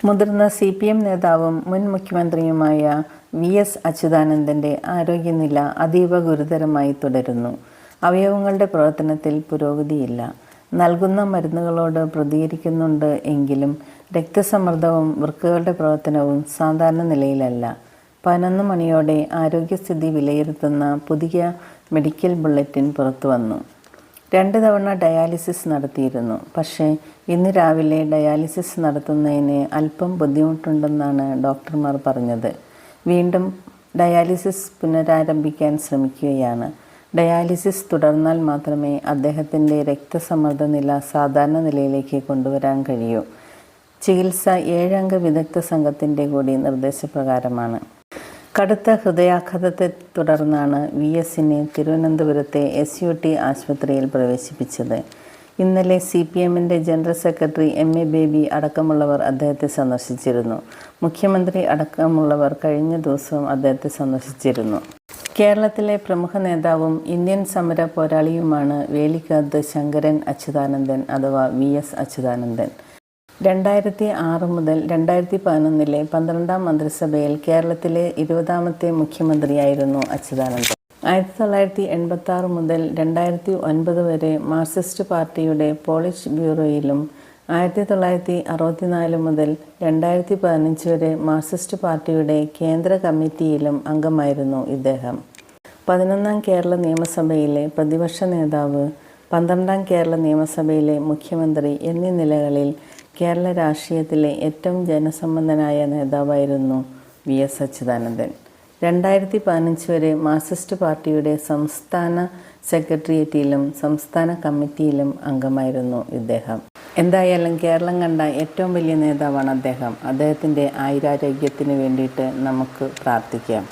മുതിർന്ന CPM നേതാവും മുൻ മുഖ്യമന്ത്രിയുമായ VS അച്യുതാനന്ദൻ്റെ ആരോഗ്യനില അതീവ ഗുരുതരമായി തുടരുന്നു. അവയവങ്ങളുടെ പ്രവർത്തനത്തിൽ പുരോഗതിയില്ല. നൽകുന്ന മരുന്നുകളോട് പ്രതികരിക്കുന്നുണ്ട് എങ്കിലും രക്തസമ്മർദ്ദവും വൃക്കകളുടെ പ്രവർത്തനവും സാധാരണ നിലയിലല്ല. 11 മണിയോടെ ആരോഗ്യസ്ഥിതി വിലയിരുത്തുന്ന പുതിയ മെഡിക്കൽ ബുള്ളറ്റിൻ പുറത്തുവന്നു. 2 തവണ ഡയാലിസിസ് നടത്തിയിരുന്നു. പക്ഷേ ഇന്ന് രാവിലെ ഡയാലിസിസ് നടത്തുന്നതിന് അല്പം ബുദ്ധിമുട്ടുണ്ടെന്നാണ് ഡോക്ടർമാർ പറഞ്ഞത്. വീണ്ടും ഡയാലിസിസ് പുനരാരംഭിക്കാൻ ശ്രമിക്കുകയാണ്. ഡയാലിസിസ് തുടർന്നാൽ മാത്രമേ അദ്ദേഹത്തിൻ്റെ രക്തസമ്മർദ്ദ നില സാധാരണ നിലയിലേക്ക് കൊണ്ടുവരാൻ കഴിയൂ. ചികിത്സ 7 അംഗ വിദഗ്ധ സംഘത്തിൻ്റെ കൂടി നിർദ്ദേശപ്രകാരമാണ്. കടുത്ത ഹൃദയാഘാതത്തെ തുടർന്നാണ് VSനെ തിരുവനന്തപുരത്തെ SUT ആശുപത്രിയിൽ പ്രവേശിപ്പിച്ചത്. ഇന്നലെ CPMൻ്റെ ജനറൽ സെക്രട്ടറി MA ബേബി അടക്കമുള്ളവർ അദ്ദേഹത്തെ സന്ദർശിച്ചിരുന്നു. മുഖ്യമന്ത്രി അടക്കമുള്ളവർ കഴിഞ്ഞ ദിവസവും അദ്ദേഹത്തെ സന്ദർശിച്ചിരുന്നു. കേരളത്തിലെ പ്രമുഖ നേതാവും ഇന്ത്യൻ സമര പോരാളിയുമാണ് വേലിക്കകത്ത് ശങ്കരൻ അച്യുതാനന്ദൻ അഥവാ VS അച്യുതാനന്ദൻ. 2006 മുതൽ 2011 12ാം മന്ത്രിസഭയിൽ കേരളത്തിലെ 20ാമത്തെ മുഖ്യമന്ത്രിയായിരുന്നു അച്യുതാനന്ദൻ. 1986 മുതൽ 2009 വരെ മാർക്സിസ്റ്റ് പാർട്ടിയുടെ പോളിറ്റ് ബ്യൂറോയിലും 1964 മുതൽ 2015 വരെ മാർക്സിസ്റ്റ് പാർട്ടിയുടെ കേന്ദ്ര കമ്മിറ്റിയിലും അംഗമായിരുന്നു ഇദ്ദേഹം. 11ാം കേരള നിയമസഭയിലെ പ്രതിപക്ഷ നേതാവ്, 12ാം കേരള നിയമസഭയിലെ മുഖ്യമന്ത്രി എന്നീ നിലകളിൽ കേരള രാഷ്ട്രീയത്തിലെ ഏറ്റവും ജനസമ്മതനായ നേതാവായിരുന്നു VS അച്യുതാനന്ദൻ. 2015 വരെ മാർക്സിസ്റ്റ് പാർട്ടിയുടെ സംസ്ഥാന സെക്രട്ടേറിയറ്റിലും സംസ്ഥാന കമ്മിറ്റിയിലും അംഗമായിരുന്നു ഇദ്ദേഹം. എന്തായാലും കേരളം കണ്ട ഏറ്റവും വലിയ നേതാവാണ് അദ്ദേഹം. അദ്ദേഹത്തിൻ്റെ ആയുരാരോഗ്യത്തിന് വേണ്ടിയിട്ട് നമുക്ക് പ്രാർത്ഥിക്കാം.